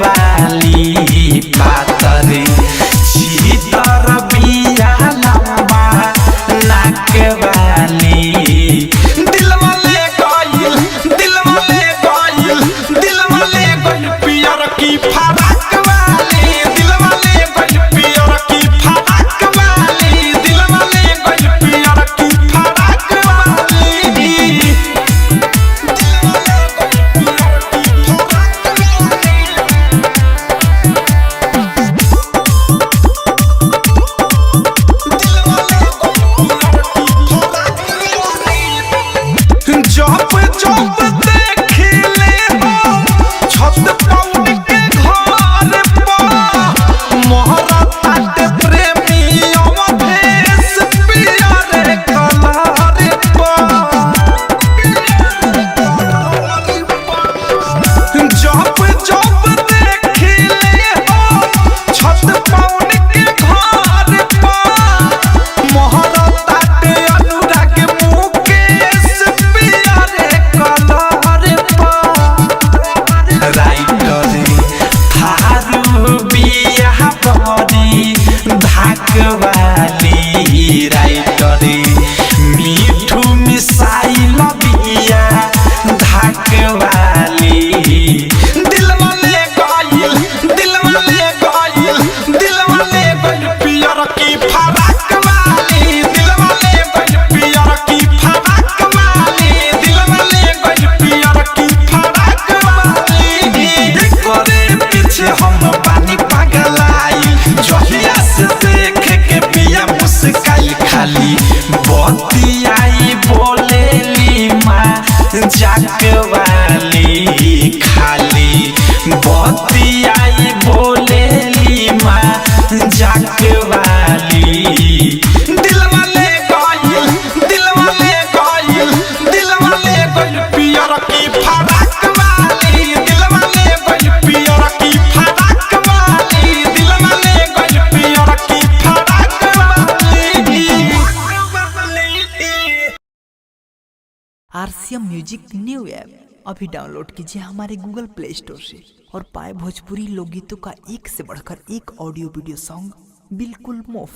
वाली पातरी चीतर बिया लंबा नाक वाली दिल वाले गइल पियर की फराक वाली दिल वाले गइल पियर की फराक वाली दिल वाले गइल पियर की फराक वाली वाली राइटरी मीठू मिसाइल बिया धाक वाली दिल वाले गइल पियर की फराक वाली दिल वाले गइल पियर की फराक वाली दिल वाले गइल पियर की फराक वाली करे पीछे हम पानी पगलाई जहिया से देख के पिया मुस्काई खाली बतियाई बोलेली माँ जाक वाली खाली बतियाई बोलेली माँ जाक वाली दिल वाले गइल पियर की फराक वाली दिल वाले गइल पियर की फराक वाली दिल वाले गइल पियर की फराक वाली आरसीएम म्यूजिक न्यू ऐप अभी डाउनलोड कीजिए हमारे गूगल प्ले स्टोर से और पाए भोजपुरी लोकगीतों का एक से बढ़कर एक ऑडियो वीडियो सॉन्ग बिल्कुल मुफ्त।